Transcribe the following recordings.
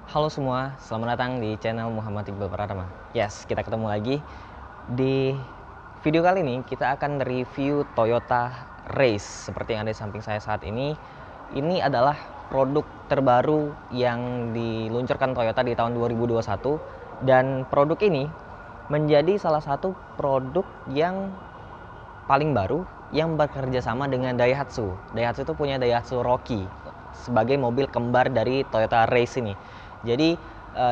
Halo semua, selamat datang di channel Muhammad Iqbal Pratama. Yes, kita ketemu lagi. Di video kali ini kita akan review Toyota Race. Seperti yang ada di samping saya saat ini. Ini adalah produk terbaru yang diluncurkan Toyota di tahun 2021. Dan produk ini menjadi salah satu produk yang paling baru yang bekerja sama dengan Daihatsu. Daihatsu itu punya Daihatsu Rocky sebagai mobil kembar dari Toyota Race ini. Jadi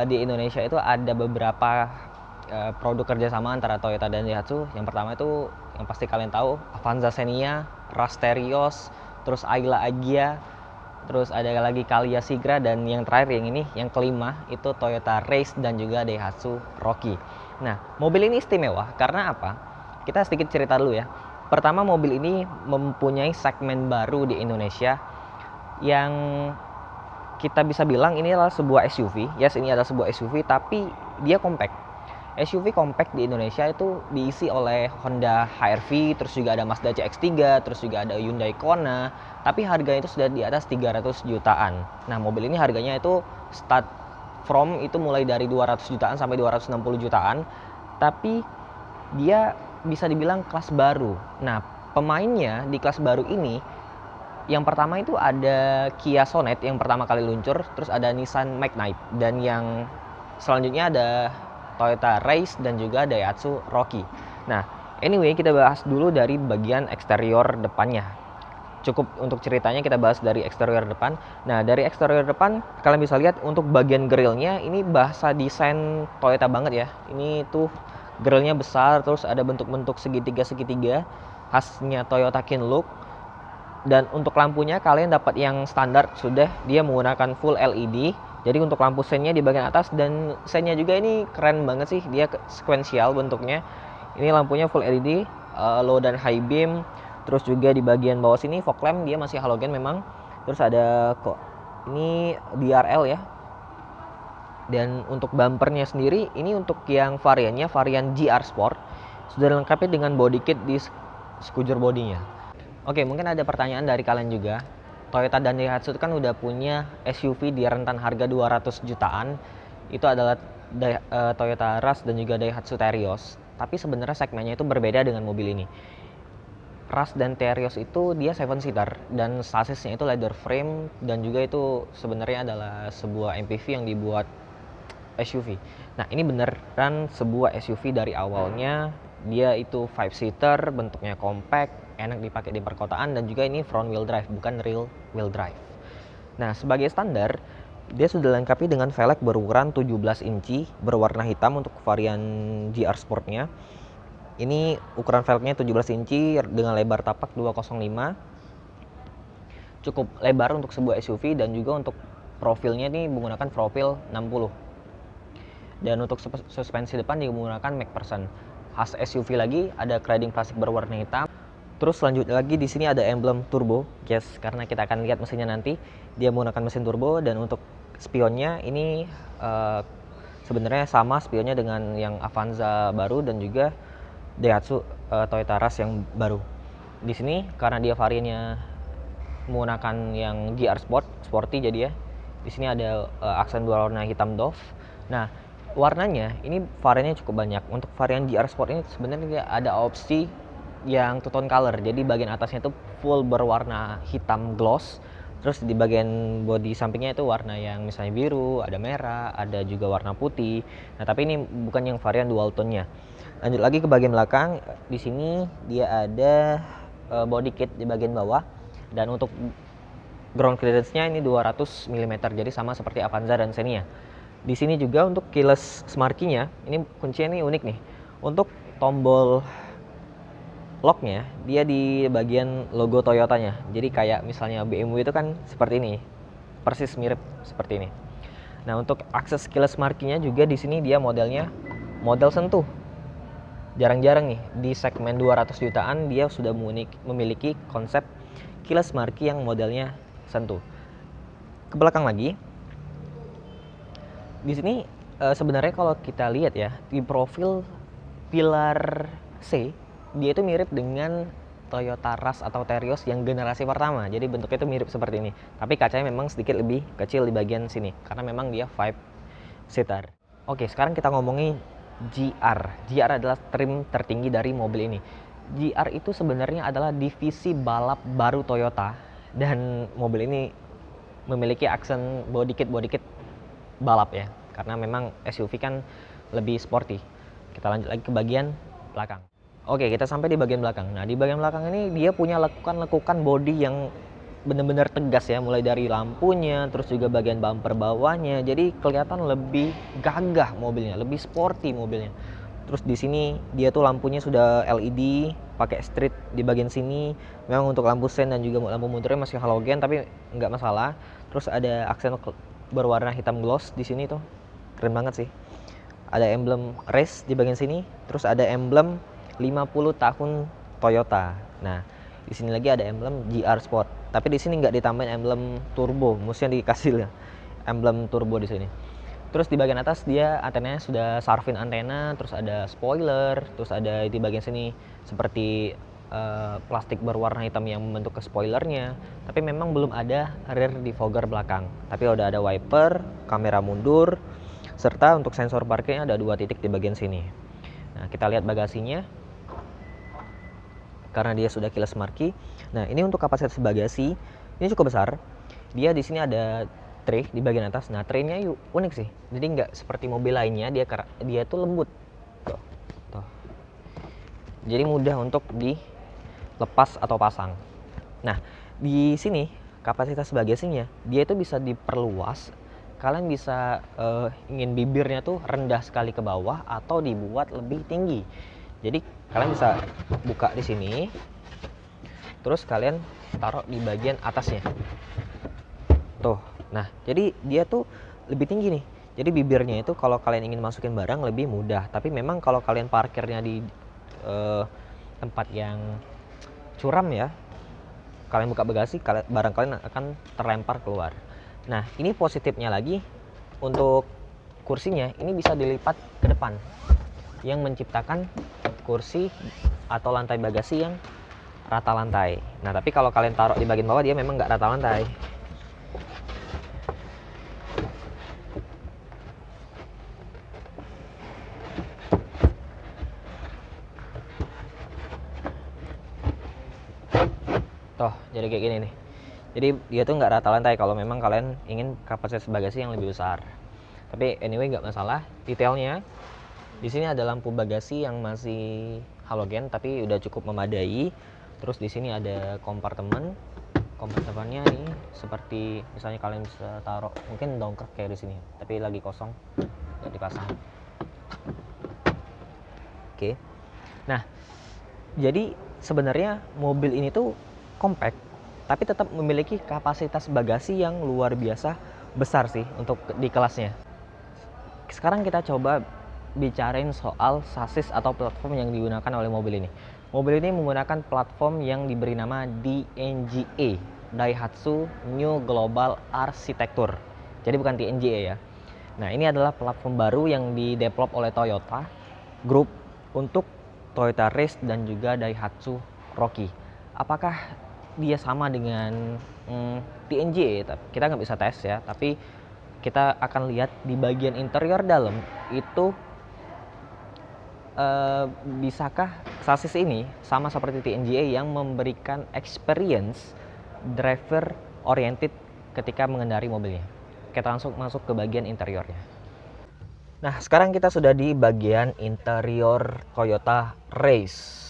di Indonesia itu ada beberapa produk kerjasama antara Toyota dan Daihatsu. Yang pertama itu yang pasti kalian tahu Avanza Xenia, Rush Terios, terus Ayla Agya, terus ada lagi Calya Sigra, dan yang terakhir yang ini yang kelima itu Toyota Race dan juga Daihatsu Rocky. Nah, mobil ini istimewa karena apa? Kita sedikit cerita dulu ya. Pertama, mobil ini mempunyai segmen baru di Indonesia yang kita bisa bilang ini adalah sebuah SUV. Yes, ini adalah sebuah SUV, tapi dia compact. SUV compact di Indonesia itu diisi oleh Honda HR-V, terus juga ada Mazda CX-3, terus juga ada Hyundai Kona, tapi harganya itu sudah di atas 300 jutaan. Nah, mobil ini harganya itu start from itu mulai dari 200 jutaan sampai 260 jutaan, tapi dia bisa dibilang kelas baru. Nah, pemainnya di kelas baru ini yang pertama itu ada Kia Sonet yang pertama kali luncur, terus ada Nissan Magnite, dan yang selanjutnya ada Toyota Race dan juga Daihatsu Rocky. Nah, anyway, kita bahas dulu dari bagian eksterior depannya. Cukup untuk ceritanya kita bahas dari eksterior depan. Nah, dari eksterior depan kalian bisa lihat untuk bagian grillnya ini bahasa desain Toyota banget ya. Ini tuh grillnya besar, terus ada bentuk-bentuk segitiga-segitiga khasnya Toyota Kinlook. Dan untuk lampunya kalian dapat yang standar, sudah dia menggunakan full LED. Jadi untuk lampu sennya di bagian atas, dan sennya juga ini keren banget sih, dia sequential bentuknya. Ini lampunya full LED, low dan high beam. Terus juga di bagian bawah sini fog lamp dia masih halogen memang. Terus ada kok ini DRL ya. Dan untuk bumpernya sendiri ini untuk yang variannya varian GR Sport sudah dilengkapi dengan body kit di skuter bodinya. Oke, mungkin ada pertanyaan dari kalian juga. Toyota dan Daihatsu kan udah punya SUV di rentan harga 200 jutaan. Itu adalah Toyota Rush dan juga Daihatsu Terios. Tapi sebenarnya segmennya itu berbeda dengan mobil ini. Rush dan Terios itu dia 7-seater dan sasisnya itu leather frame, dan juga itu sebenarnya adalah sebuah MPV yang dibuat SUV. Nah, ini beneran sebuah SUV dari awalnya. Dia itu 5-seater, bentuknya compact, enak dipakai di perkotaan, dan juga ini front wheel drive, bukan rear wheel drive. Nah, sebagai standar, dia sudah dilengkapi dengan velg berukuran 17 inci berwarna hitam untuk varian GR Sportnya. Ini ukuran velgnya 17 inci dengan lebar tapak 205. Cukup lebar untuk sebuah SUV, dan juga untuk profilnya ini menggunakan profil 60. Dan untuk suspensi depan juga menggunakan McPherson. Khas SUV lagi ada cladding plastik berwarna hitam. Terus selanjutnya lagi di sini ada emblem turbo, yes, karena kita akan lihat mesinnya nanti. Dia menggunakan mesin turbo, dan untuk spionnya ini sebenarnya sama spionnya dengan yang Avanza baru dan juga Daihatsu Toyota Rush yang baru. Di sini karena dia variannya menggunakan yang GR Sport, sporty jadi ya. Di sini ada aksen dua warna hitam doff. Nah, warnanya ini variannya cukup banyak. Untuk varian GR Sport ini sebenarnya ada opsi yang two tone color. Jadi bagian atasnya itu full berwarna hitam gloss. Terus di bagian bodi sampingnya itu warna yang misalnya biru, ada merah, ada juga warna putih. Nah, tapi ini bukan yang varian dual tone-nya. Lanjut lagi ke bagian belakang. Di sini dia ada body kit di bagian bawah. Dan untuk ground clearance-nya ini 200 mm. Jadi sama seperti Avanza dan Xenia. Di sini juga untuk keyless smart key-nya, ini kuncinya ini unik nih. Untuk tombol lock-nya, dia di bagian logo Toyotanya. Jadi kayak misalnya BMW itu kan seperti ini. Persis mirip seperti ini. Nah, untuk akses keyless smart key-nya juga di sini dia modelnya model sentuh. Jarang-jarang nih di segmen 200 jutaan dia sudah memiliki konsep keyless smart key yang modelnya sentuh. Ke belakang lagi. Di sini sebenarnya kalau kita lihat ya, di profil pilar C dia itu mirip dengan Toyota Rush atau Terios yang generasi pertama. Jadi bentuknya itu mirip seperti ini. Tapi kacanya memang sedikit lebih kecil di bagian sini karena memang dia 5 seater. Oke, sekarang kita ngomongin GR. GR adalah trim tertinggi dari mobil ini. GR itu sebenarnya adalah divisi balap baru Toyota dan mobil ini memiliki aksen body kit balap ya. Karena memang SUV kan lebih sporty. Kita lanjut lagi ke bagian belakang. Oke, kita sampai di bagian belakang. Nah, di bagian belakang ini dia punya lekukan-lekukan bodi yang benar-benar tegas ya, mulai dari lampunya, terus juga bagian bumper bawahnya. Jadi kelihatan lebih gagah mobilnya, lebih sporty mobilnya. Terus di sini dia tuh lampunya sudah LED, pakai street di bagian sini. Memang untuk lampu sen dan juga lampu munturnya masih halogen, tapi nggak masalah. Terus ada aksen berwarna hitam gloss di sini tuh, keren banget sih. Ada emblem race di bagian sini, terus ada emblem 50 tahun Toyota. Nah, di sini lagi ada emblem GR Sport. Tapi di sini nggak ditambahin emblem turbo, mestinya dikasih lah emblem turbo di sini. Terus di bagian atas dia antenanya sudah Sharvin antena, terus ada spoiler, terus ada di bagian sini seperti plastik berwarna hitam yang membentuk ke spoilernya. Tapi memang belum ada rear defogger belakang. Tapi udah ada wiper, kamera mundur, serta untuk sensor parkirnya ada 2 titik di bagian sini. Nah, kita lihat bagasinya. Karena dia sudah keyless marquee. Nah, ini untuk kapasitas bagasi ini cukup besar. Dia di sini ada tray di bagian atas. Nah, traynya unik sih. Jadi nggak seperti mobil lainnya, dia tuh lembut. Tuh. Jadi mudah untuk dilepas atau pasang. Nah, di sini kapasitas bagasinya dia itu bisa diperluas. Kalian bisa ingin bibirnya tuh rendah sekali ke bawah atau dibuat lebih tinggi. Jadi kalian bisa buka di sini, terus kalian taruh di bagian atasnya. Tuh, nah jadi dia tuh lebih tinggi nih. Jadi bibirnya itu kalau kalian ingin masukin barang lebih mudah. Tapi memang kalau kalian parkirnya di tempat yang curam ya, kalian buka bagasi, barang kalian akan terlempar keluar. Nah, ini positifnya lagi untuk kursinya ini bisa dilipat ke depan yang menciptakan kursi atau lantai bagasi yang rata lantai. Nah, tapi kalau kalian taruh di bagian bawah dia memang nggak rata lantai. Toh, jadi kayak gini nih. Jadi dia tuh nggak rata lantai kalau memang kalian ingin kapasitas bagasi yang lebih besar. Tapi anyway nggak masalah. Detailnya di sini ada lampu bagasi yang masih halogen tapi udah cukup memadai. Terus di sini ada kompartemen. Kompartemennya ini seperti misalnya kalian bisa taruh mungkin dongkrak kayak di sini, tapi lagi kosong nggak dipasang. Oke. Nah, jadi sebenarnya mobil ini tuh compact tapi tetap memiliki kapasitas bagasi yang luar biasa besar sih untuk di kelasnya. Sekarang kita coba bicarain soal sasis atau platform yang digunakan oleh mobil ini. Mobil ini menggunakan platform yang diberi nama DNGA, Daihatsu New Global Architecture. Jadi bukan TNGA ya. Nah, ini adalah platform baru yang didevelop oleh Toyota Group untuk Toyota Race dan juga Daihatsu Rocky. Apakah dia sama dengan TNGA? Kita nggak bisa tes ya, tapi kita akan lihat di bagian interior dalam itu bisakah sasis ini sama seperti TNGA yang memberikan experience driver oriented ketika mengendari mobilnya. Kita langsung masuk ke bagian interiornya. Nah, sekarang kita sudah di bagian interior Toyota Race.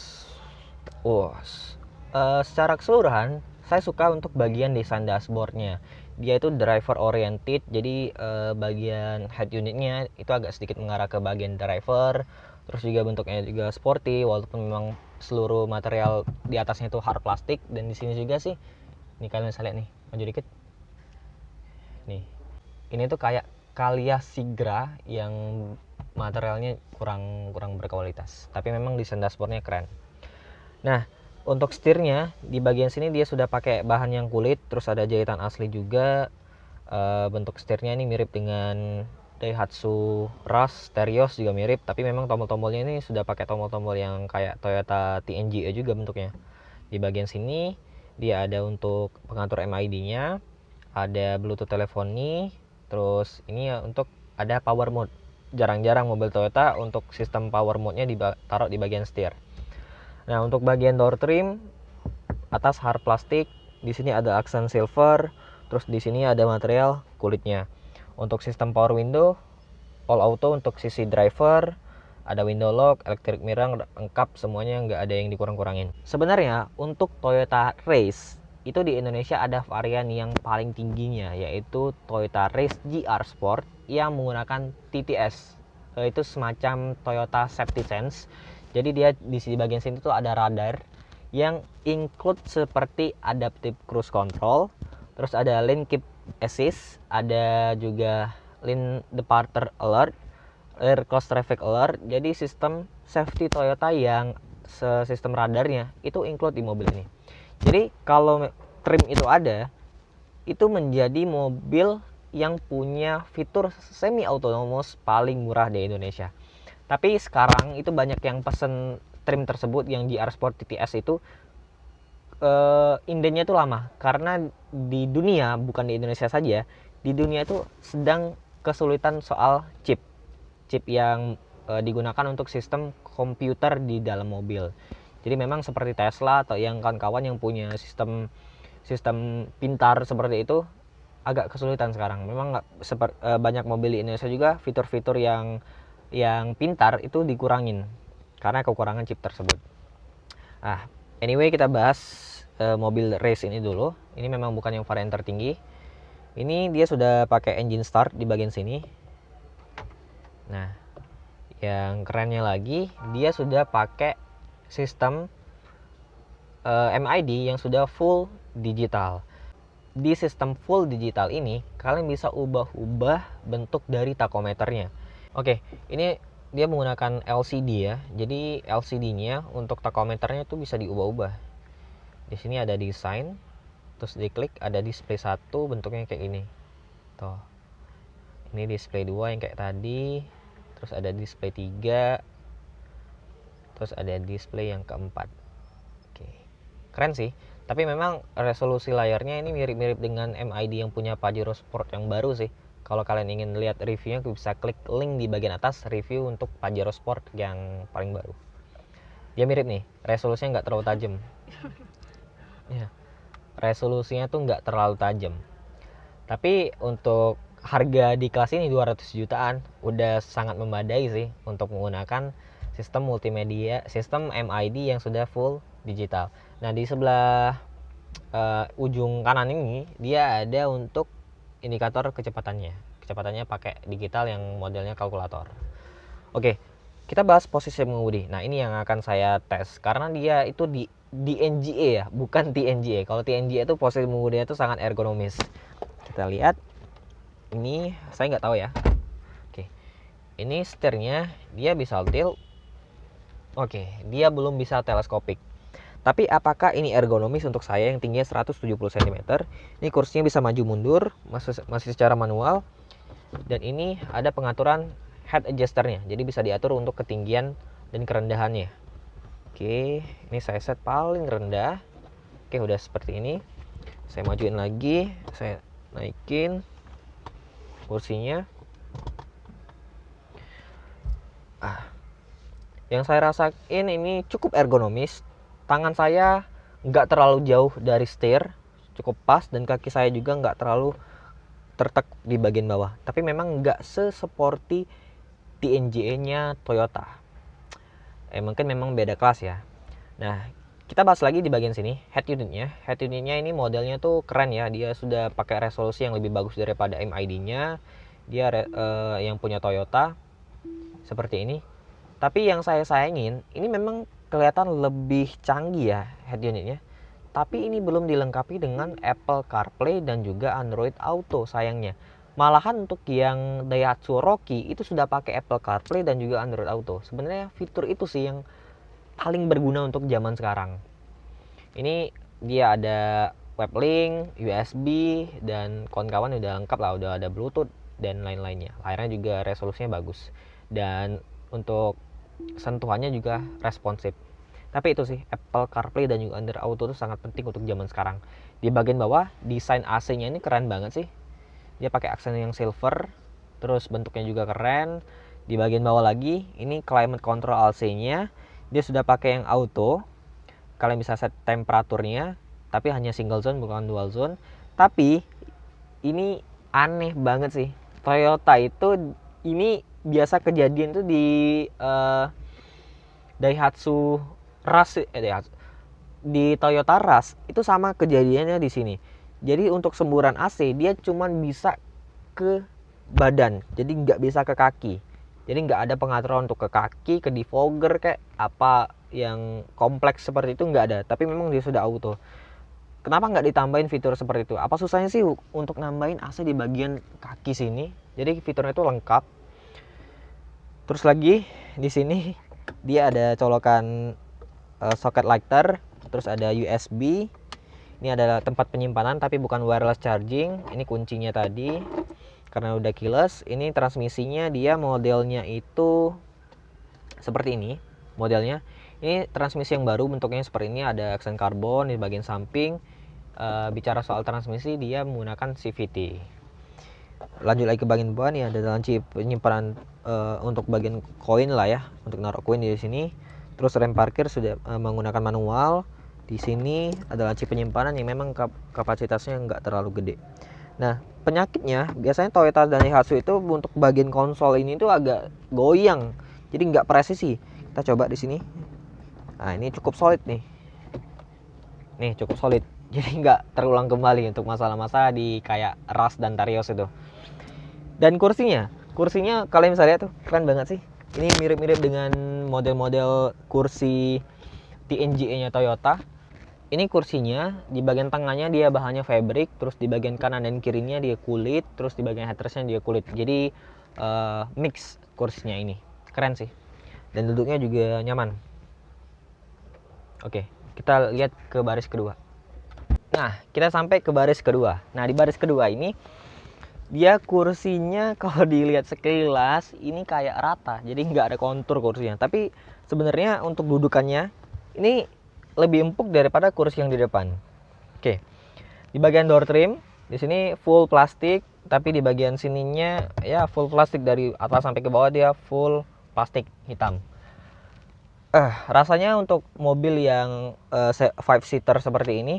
Secara keseluruhan saya suka untuk bagian desain dashboardnya. Dia itu driver oriented, jadi bagian head unitnya itu agak sedikit mengarah ke bagian driver. Terus juga bentuknya juga sporty, walaupun memang seluruh material di atasnya itu hard plastik. Dan di sini juga sih, nih kalian bisa lihat nih, maju dikit. Nih, ini tuh kayak Calya Sigra yang materialnya kurang berkualitas. Tapi memang desain dashboardnya keren. Nah, untuk setirnya di bagian sini dia sudah pakai bahan yang kulit, terus ada jahitan asli juga. Bentuk setirnya ini mirip dengan Daihatsu Rush, Terios juga mirip, tapi memang tombol-tombolnya ini sudah pakai tombol-tombol yang kayak Toyota TNGA juga bentuknya. Di bagian sini dia ada untuk pengatur MID-nya, ada Bluetooth teleponi, terus ini ya untuk ada power mode. Jarang-jarang mobil Toyota untuk sistem power mode-nya ditaruh di bagian setir. Nah, untuk bagian door trim atas hard plastik, di sini ada aksen silver, terus di sini ada material kulitnya. Untuk sistem power window all auto untuk sisi driver, ada window lock, electric mirror, lengkap semuanya, nggak ada yang dikurang-kurangin. Sebenarnya untuk Toyota Race itu di Indonesia ada varian yang paling tingginya, yaitu Toyota Race GR Sport yang menggunakan TTS. Itu semacam Toyota Safety Sense. Jadi dia di bagian sini tuh ada radar yang include seperti adaptive cruise control, terus ada lane keep assist, ada juga lane departure alert, rear cross traffic alert. Jadi sistem safety Toyota yang sistem radarnya itu include di mobil ini. Jadi kalau trim itu ada, itu menjadi mobil yang punya fitur semi autonomous paling murah di Indonesia. Tapi sekarang itu banyak yang pesen trim tersebut yang GR Sport TTS itu indenya itu lama, karena di dunia, bukan di Indonesia saja, di dunia itu sedang kesulitan soal chip yang digunakan untuk sistem komputer di dalam mobil. Jadi memang seperti Tesla atau yang kawan-kawan yang punya sistem pintar seperti itu agak kesulitan sekarang. Memang banyak mobil di Indonesia juga fitur-fitur yang pintar itu dikurangin karena kekurangan chip tersebut. Anyway, kita bahas mobil race ini dulu. Ini memang bukan yang varian tertinggi. Ini dia sudah pakai engine start di bagian sini. Nah, yang kerennya lagi, dia sudah pakai sistem MID yang sudah full digital. Di sistem full digital ini, kalian bisa ubah-ubah bentuk dari takometernya. Oke, ini dia menggunakan LCD ya. Jadi LCD-nya untuk takometernya itu bisa diubah-ubah. Di sini ada desain, terus diklik ada display 1 bentuknya kayak gini. Tuh. Ini display 2 yang kayak tadi. Terus ada display 3. Terus ada display yang keempat. Oke. Keren sih. Tapi memang resolusi layarnya ini mirip-mirip dengan MID yang punya Pajero Sport yang baru sih. Kalau kalian ingin lihat reviewnya, bisa klik link di bagian atas review untuk Pajero Sport yang paling baru. Dia mirip nih, resolusinya nggak terlalu tajam. Ya, resolusinya tuh nggak terlalu tajam. Tapi untuk harga di kelas ini 200 jutaan udah sangat memadai sih untuk menggunakan sistem multimedia, sistem MID yang sudah full digital. Nah, di sebelah ujung kanan ini dia ada untuk indikator kecepatannya. Kecepatannya pakai digital yang modelnya kalkulator. Oke, kita bahas posisi mengemudi. Nah, ini yang akan saya tes karena dia itu di NGA ya, bukan TNGA. Kalau TNGA itu posisi mengemudinya itu sangat ergonomis. Kita lihat. Ini saya nggak tahu ya. Oke, ini setirnya dia bisa tilt. Oke, dia belum bisa teleskopik. Tapi apakah ini ergonomis untuk saya yang tingginya 170 cm? Ini kursinya bisa maju mundur, masih secara manual. Dan ini ada pengaturan head adjusternya, jadi bisa diatur untuk ketinggian dan kerendahannya. Oke, ini saya set paling rendah. Oke, udah seperti ini. Saya majuin lagi, saya naikin kursinya. Yang saya rasain ini cukup ergonomis. Tangan saya nggak terlalu jauh dari setir, cukup pas, dan kaki saya juga nggak terlalu tertek di bagian bawah. Tapi memang nggak seseperti TNGA-nya Toyota. Mungkin memang beda kelas ya. Nah, kita bahas lagi di bagian sini head unitnya. Head unitnya ini modelnya tuh keren ya. Dia sudah pakai resolusi yang lebih bagus daripada MID-nya. Dia yang punya Toyota seperti ini. Tapi yang saya sayangin, ini memang kelihatan lebih canggih ya head unitnya. Tapi ini belum dilengkapi dengan Apple CarPlay dan juga Android Auto sayangnya. Malahan untuk yang Daihatsu Rocky itu sudah pakai Apple CarPlay dan juga Android Auto. Sebenarnya fitur itu sih yang paling berguna untuk zaman sekarang. Ini dia ada web link, USB, dan kawan-kawan udah lengkap lah, udah ada Bluetooth dan lain-lainnya. Layarnya juga resolusinya bagus. Dan untuk sentuhannya juga responsif. Tapi itu sih, Apple CarPlay dan juga Android Auto itu sangat penting untuk zaman sekarang. Di bagian bawah, desain AC-nya ini keren banget sih. Dia pakai aksen yang silver, terus bentuknya juga keren. Di bagian bawah lagi, ini climate control AC-nya. Dia sudah pakai yang auto. Kalian bisa set temperaturnya, tapi hanya single zone bukan dual zone. Tapi ini aneh banget sih. Toyota itu ini biasa kejadian tuh di Daihatsu Rush di Toyota Rush itu sama kejadiannya di sini. Jadi untuk semburan AC dia cuman bisa ke badan, jadi nggak bisa ke kaki. Jadi nggak ada pengaturan untuk ke kaki, ke defogger kayak apa yang kompleks seperti itu nggak ada. Tapi memang dia sudah auto. Kenapa nggak ditambahin fitur seperti itu? Apa susahnya sih untuk nambahin AC di bagian kaki sini? Jadi fiturnya itu lengkap. Terus lagi di sini dia ada colokan socket lighter, terus ada USB. Ini adalah tempat penyimpanan tapi bukan wireless charging. Ini kuncinya tadi karena udah keyless. Ini transmisinya dia modelnya itu seperti ini modelnya. Ini transmisi yang baru, bentuknya seperti ini, ada aksen karbon di bagian samping. Bicara soal transmisi, dia menggunakan CVT. Lanjut lagi ke bagian bawah nih, ada laci penyimpanan untuk bagian koin lah ya, untuk naruh koin di sini. Terus rem parkir sudah menggunakan manual. Di sini ada laci penyimpanan yang memang kapasitasnya nggak terlalu gede. Nah, penyakitnya biasanya Toyota dan Daihatsu itu untuk bagian konsol ini tuh agak goyang, jadi nggak presisi. Kita coba di sini. Nah, ini cukup solid nih. Nih cukup solid. Jadi nggak terulang kembali untuk masalah-masalah di kayak Rush dan Terios itu. Dan kursinya kalian bisa lihat tuh keren banget sih. Ini mirip-mirip dengan model-model kursi TNGA-nya Toyota. Ini kursinya di bagian tengahnya dia bahannya fabric, terus di bagian kanan dan kirinya dia kulit, terus di bagian headrestnya dia kulit. Jadi mix kursinya ini. Keren sih. Dan duduknya juga nyaman. Oke, kita lihat ke baris kedua. Nah, kita sampai ke baris kedua. Nah, di baris kedua ini dia kursinya kalau dilihat sekilas ini kayak rata, jadi nggak ada kontur kursinya. Tapi sebenarnya untuk dudukannya ini lebih empuk daripada kursi yang di depan. Oke, di bagian door trim di sini full plastik, tapi di bagian sininya ya full plastik dari atas sampai ke bawah dia full plastik hitam. Rasanya untuk mobil yang 5-seater seperti ini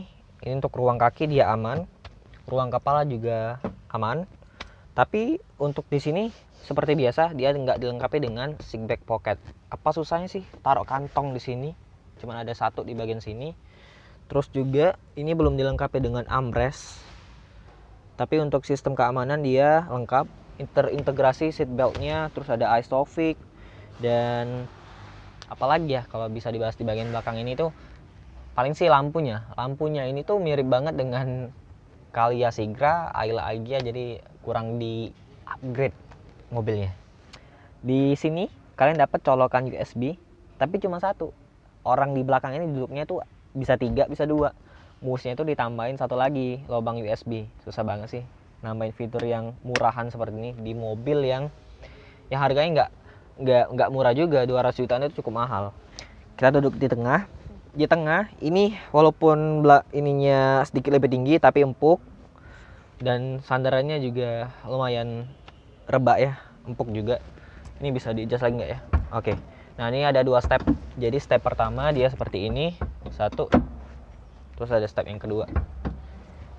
untuk ruang kaki dia aman, ruang kepala juga aman. Tapi untuk di sini seperti biasa dia nggak dilengkapi dengan seat back pocket. Apa susahnya sih taruh kantong di sini? Cuman ada satu di bagian sini. Terus juga ini belum dilengkapi dengan armrest. Tapi untuk sistem keamanan dia lengkap, terintegrasi seat beltnya, terus ada ISOFIX dan apalagi ya kalau bisa dibahas di bagian belakang ini tuh paling sih lampunya ini tuh mirip banget dengan Calya Sigra, Ayla Agya, jadi kurang di upgrade mobilnya. Di sini kalian dapat colokan USB tapi cuma satu. Orang di belakang ini duduknya tuh bisa 3 bisa 2. Musnya itu ditambahin satu lagi lubang USB. Susah banget sih nambahin fitur yang murahan seperti ini di mobil yang harganya nggak murah juga, 200 jutaan itu cukup mahal. Kita duduk di tengah. Di tengah ini walaupun ininya sedikit lebih tinggi tapi empuk, dan sandarannya juga lumayan rebak ya, empuk juga. Ini bisa di-adjust lagi nggak ya? Oke. Nah, ini ada 2 step. Jadi step pertama dia seperti ini, 1. Terus ada step yang kedua.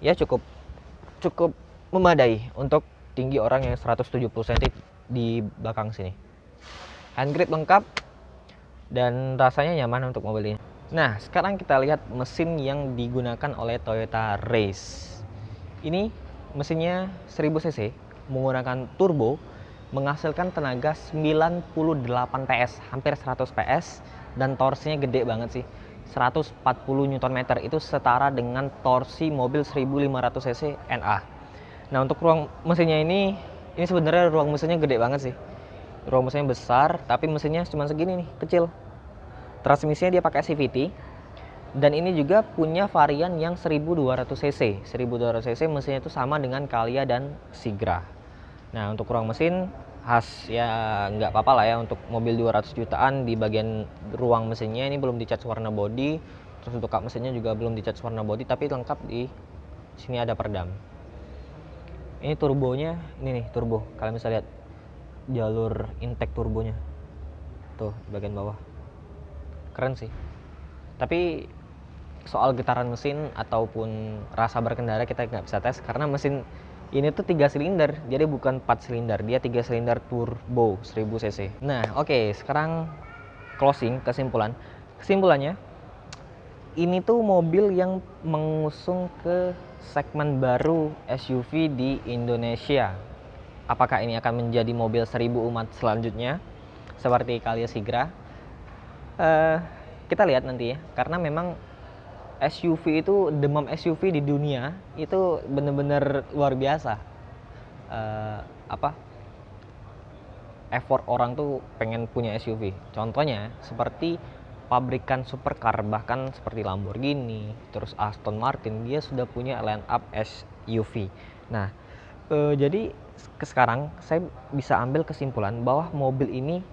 Ya cukup memadai untuk tinggi orang yang 170 cm di belakang sini. Hand grip lengkap dan rasanya nyaman untuk mobil ini. Nah, sekarang kita lihat mesin yang digunakan oleh Toyota Race. Ini mesinnya 1000 cc menggunakan turbo, menghasilkan tenaga 98 PS, hampir 100 PS, dan torsinya gede banget sih. 140 Nm itu setara dengan torsi mobil 1500 cc NA. Nah, untuk ruang mesinnya ini sebenarnya ruang mesinnya gede banget sih. Ruang mesinnya besar, tapi mesinnya cuma segini nih, kecil. Transmisinya dia pakai CVT. Dan ini juga punya varian yang 1200 cc. 1200 cc mesinnya itu sama dengan Calya dan Sigra. Nah, untuk ruang mesin khas ya nggak apa-apa lah ya untuk mobil 200 jutaan. Di bagian ruang mesinnya ini belum dicat warna body, terus untuk kap mesinnya juga belum dicat warna body, tapi lengkap. Di sini ada peredam. Ini turbonya, ini nih turbo, kalian bisa lihat jalur intake turbonya tuh di bagian bawah, keren sih. Tapi soal getaran mesin ataupun rasa berkendara kita nggak bisa tes karena mesin ini tuh 3 silinder, jadi bukan 4 silinder, dia 3 silinder turbo 1000 cc. Nah oke, sekarang closing, kesimpulannya ini tuh mobil yang mengusung ke segmen baru SUV di Indonesia. Apakah ini akan menjadi mobil 1000 umat selanjutnya seperti Calya Sigra? Kita lihat nanti ya, karena memang SUV itu, demam SUV di dunia itu bener-bener luar biasa. Effort orang tuh pengen punya SUV. Contohnya seperti pabrikan supercar, bahkan seperti Lamborghini, terus Aston Martin, dia sudah punya line up SUV. Nah, jadi sekarang saya bisa ambil kesimpulan bahwa mobil ini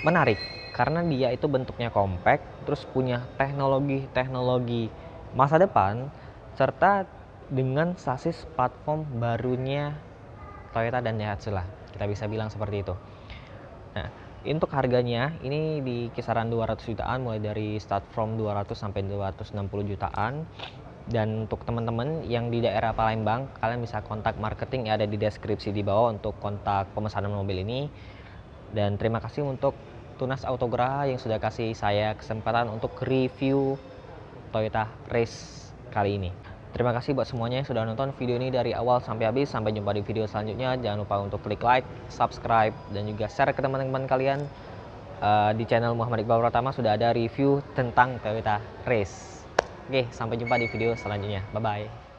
menarik karena dia itu bentuknya compact, terus punya teknologi masa depan, serta dengan sasis platform barunya Toyota dan Daihatsu lah, kita bisa bilang seperti itu. Nah, untuk harganya ini di kisaran 200 jutaan, mulai dari start from 200 sampai 260 jutaan. Dan untuk teman-teman yang di daerah Palembang, kalian bisa kontak marketing yang ada di deskripsi di bawah untuk kontak pemesanan mobil ini. Dan terima kasih untuk Tunas Autograha yang sudah kasih saya kesempatan untuk review Toyota Race kali ini. Terima kasih buat semuanya yang sudah nonton video ini dari awal sampai habis. Sampai jumpa di video selanjutnya. Jangan lupa untuk klik like, subscribe, dan juga share ke teman-teman kalian. Di channel Muhammad Iqbal Pratama sudah ada review tentang Toyota Race. Oke, sampai jumpa di video selanjutnya. Bye-bye.